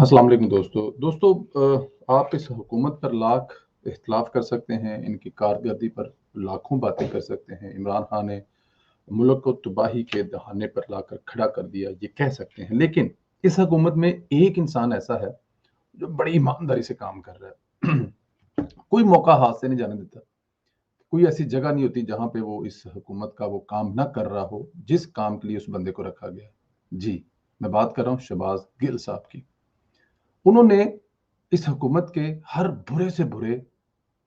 अस्सलाम वालेकुम आप इस हुकूमत पर लाख इख्तलाफ कर सकते हैं, इनकी कारकर्दगी पर लाखों बातें कर सकते हैं। इमरान खान ने मुल्क को तबाही के दहाने पर लाकर खड़ा कर दिया, ये कह सकते हैं। लेकिन इस हुकूमत में एक इंसान ऐसा है जो बड़ी ईमानदारी से काम कर रहा है। कोई मौका हाथ से नहीं जाने देता। कोई ऐसी जगह नहीं होती जहां पे वो इस हुकूमत का वो काम ना कर रहा हो जिस काम के लिए उस बंदे को रखा गया। जी, मैं बात कर रहा हूँ शहबाज गिल साहब की। उन्होंने इस हुकूमत के हर बुरे से बुरे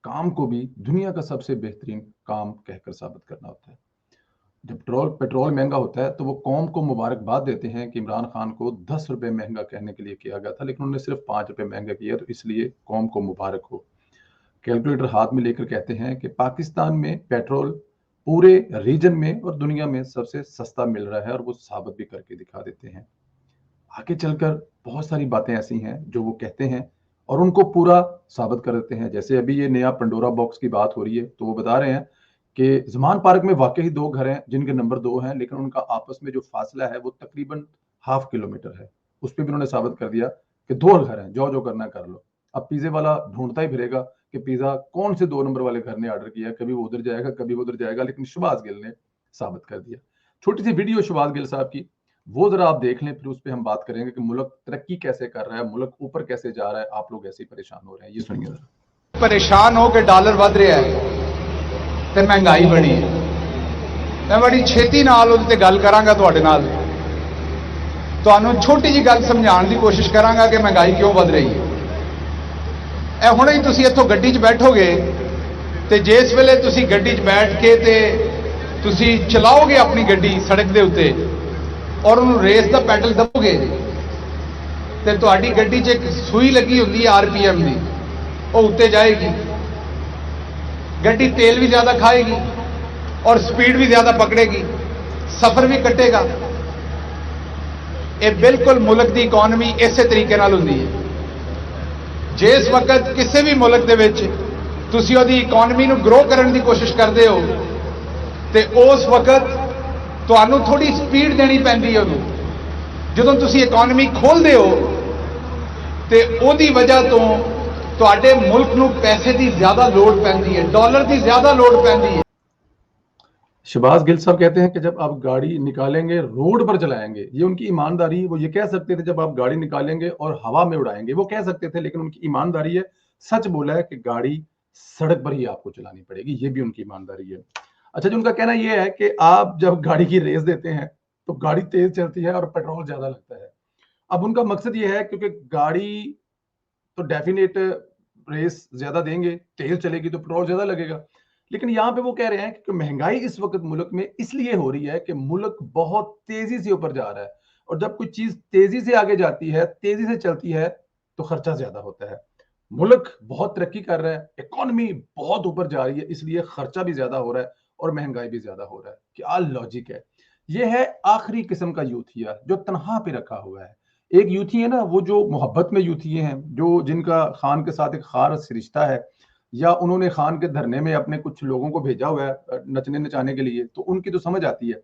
काम को भी दुनिया का सबसे बेहतरीन काम कहकर साबित करना होता है। जब पेट्रोल महंगा होता है तो वो कौम को मुबारकबाद देते हैं कि इमरान खान को 10 रुपए महंगा कहने के लिए किया गया था, लेकिन उन्होंने सिर्फ 5 रुपए महंगा किया, तो इसलिए कौम को मुबारक हो। कैलकुलेटर हाथ में लेकर कहते हैं कि पाकिस्तान में पेट्रोल पूरे रीजन में और दुनिया में सबसे सस्ता मिल रहा है, और वो साबित भी करके दिखा देते हैं। आगे चलकर बहुत सारी बातें ऐसी हैं जो वो कहते हैं और उनको पूरा साबित कर देते हैं। जैसे अभी ये नया पंडोरा बॉक्स की बात हो रही है, तो वो बता रहे हैं कि जमान पार्क में वाकई 2 घर हैं जिनके नंबर 2 हैं, लेकिन उनका आपस में जो फासला है वो तकरीबन ½ किलोमीटर है। उस पर भी उन्होंने साबित कर दिया कि 2 घर हैं, जो जो करना है कर लो। अब पिज्जे वाला ढूंढता ही फिरेगा कि पिज्जा कौन से 2 नंबर वाले घर ने ऑर्डर किया, कभी वो उधर जाएगा कभी वो उधर जाएगा, लेकिन शहबाज गिल ने साबित कर दिया। छोटी सी वीडियो शहबाज गिल साहब की, वो जरा आप देख लें, फिर उस पर हम बात करेंगे कि मुल्क तरक्की कैसे कर रहा है, मुल्क ऊपर कैसे जा रहा है, आप लोग ऐसे ही परेशान हो रहे हैं। ये सुनिए जरा। परेशान हो के डॉलर वध रहा है ते महंगाई बड़ी है। मैं बड़ी छेती नाल उहदे ते गल करांगा तुहाडे नाल, तुहानूं छोटी जी गल समझाउण दी कोशिश करांगा कि महंगाई क्यों वध रही है। ए हुणे ही तुसीं इत्थों गड्डी 'च बैठोगे ते जिस वेले तुसीं गड्डी 'च बैठ के ते तुसीं चलाओगे अपनी गड्डी सड़क दे उत्ते और उन्होंने रेस का पैडल दबोगे तो तुहाडी गड्डी 'च एक सूई लगी होंदी है RPM की, वो उत्ते जाएगी। गड्डी तेल भी ज्यादा खाएगी और स्पीड भी ज्यादा पकड़ेगी, सफर भी कटेगा। ये बिल्कुल मुल्क की इकोनॉमी इस तरीके नाल हुंदी है। जिस वक्त किसी भी मुल्क दे विच तुसीं उहदी इकोनॉमी नूं ग्रो करने की कोशिश करते हो तो उस वक्त तुहानूं थोड़ी स्पीड देनी पैंदी है। उदों जदों तुसीं इकोनॉमी खोलते हो तो उहदी वजह तो तुहाडे मुल्क नूं पैसे की ज्यादा लोड़ पैंदी है, डॉलर की ज्यादा लोड़ पैंदी है। शहबाज गिल साहब कहते हैं कि जब आप गाड़ी निकालेंगे रोड पर चलाएंगे, ये उनकी ईमानदारी। वो ये कह सकते थे जब आप गाड़ी निकालेंगे और हवा में उड़ाएंगे, वो कह सकते थे, लेकिन उनकी ईमानदारी है, सच बोला है कि गाड़ी सड़क पर ही आपको चलानी पड़ेगी, ये भी उनकी ईमानदारी है। अच्छा जी, उनका कहना यह है कि आप जब गाड़ी की रेस देते हैं तो गाड़ी तेज चलती है और पेट्रोल ज्यादा लगता है। अब उनका मकसद यह है क्योंकि गाड़ी तो डेफिनेट रेस ज्यादा देंगे, तेज चलेगी तो पेट्रोल ज्यादा लगेगा। लेकिन यहाँ पे वो कह रहे हैं कि महंगाई इस वक्त मुल्क में इसलिए हो रही है कि मुल्क बहुत तेजी से ऊपर जा रहा है, और जब कोई चीज तेजी से आगे जाती है, तेजी से चलती है, तो खर्चा ज्यादा होता है। मुल्क बहुत तरक्की कर रहा है, इकोनॉमी बहुत ऊपर जा रही है, इसलिए खर्चा भी ज्यादा हो रहा है और महंगाई भी ज्यादा हो रहा है। क्या लॉजिक है। यह है आखिरी किस्म का यूथिया जो तनहा पे रखा हुआ है। एक यूथी है ना, वो जो मोहब्बत में यूथी हैं, जो जिनका खान के साथ एक खास रिश्ता है, या उन्होंने खान के धरने में अपने कुछ लोगों को भेजा हुआ है नचने नचाने के लिए, तो उनकी तो समझ आती है।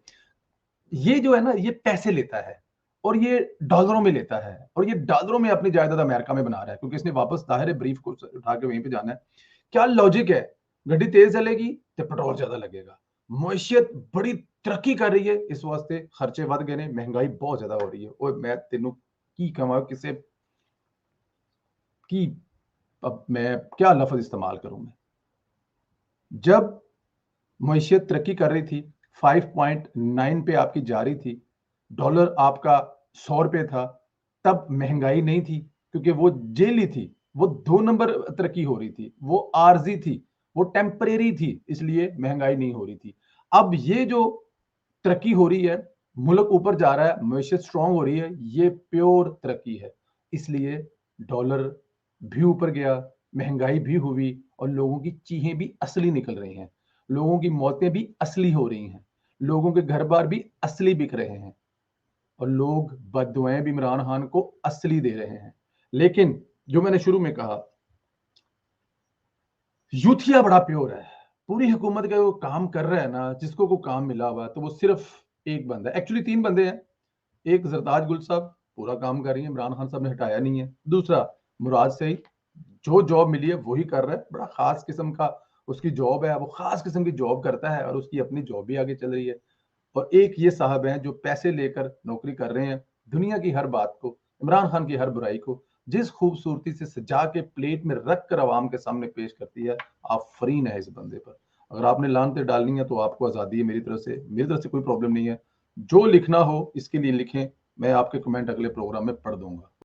ये जो है ना, ये पैसे लेता है और ये डॉलरों में लेता है, और ये डॉलरों में अपनी जायदाद अमेरिका में बना रहा है, क्योंकि इसने वापस जाहिर है ब्रीफ को उठा के वहीं पे जाना है। क्या लॉजिक है। गड्डी तेज चलेगी तो पेट्रोल ज्यादा लगेगा। मुआशियत बड़ी तरक्की कर रही है, इस वास्ते खर्चे बढ़ गए ने, महंगाई बहुत ज्यादा हो रही है। और मैं तेनों की कमा किसे की, अब मैं क्या लफ्ज इस्तेमाल करूं। मैं जब मुआशियत तरक्की कर रही थी, 5.9 पे आपकी जा रही थी, डॉलर आपका 100 रुपये था, तब महंगाई नहीं थी, क्योंकि वो जेली थी, वो 2 नंबर तरक्की हो रही थी, वो आर्जी थी, वो टेम्परेरी थी, इसलिए महंगाई नहीं हो रही थी। अब ये जो तरक्की हो रही है, मुल्क ऊपर जा रहा है, मुआशियत स्ट्रांग हो रही है, ये प्योर तरक्की है, इसलिए डॉलर भी ऊपर गया, महंगाई भी हुई, और लोगों की चीखें भी असली निकल रही हैं, लोगों की मौतें भी असली हो रही हैं, लोगों के घर बार भी असली बिक रहे हैं, और लोग बददुआएं भी इमरान खान को असली दे रहे हैं। लेकिन जो मैंने शुरू में कहा, यूथिया बड़ा प्योर है। पूरी हुकूमत का वो काम कर रहा है ना, जिसको को काम मिला हुआ, तो वो सिर्फ एक बंदा है। एक्चुअली 3 बंदे हैं। एक जरताज गुल साहब, पूरा काम कर रही है, इमरान खान साहब ने हटाया नहीं है। दूसरा, मुराद सही जो जॉब मिली है वही कर रहा है, बड़ा खास किस्म का उसकी जॉब है, वो खास किस्म की जॉब करता है और उसकी अपनी जॉब भी आगे चल रही है। और एक ये साहब हैं जो पैसे लेकर नौकरी कर रहे हैं, दुनिया की हर बात को, इमरान खान की हर बुराई को जिस खूबसूरती से सजा के प्लेट में रख कर आवाम के सामने पेश करती है। आफरीन है इस बंदे पर। अगर आपने लानतें डालनी है तो आपको आज़ादी है, मेरी तरफ से कोई प्रॉब्लम नहीं है। जो लिखना हो इसके लिए लिखें, मैं आपके कमेंट अगले प्रोग्राम में पढ़ दूंगा।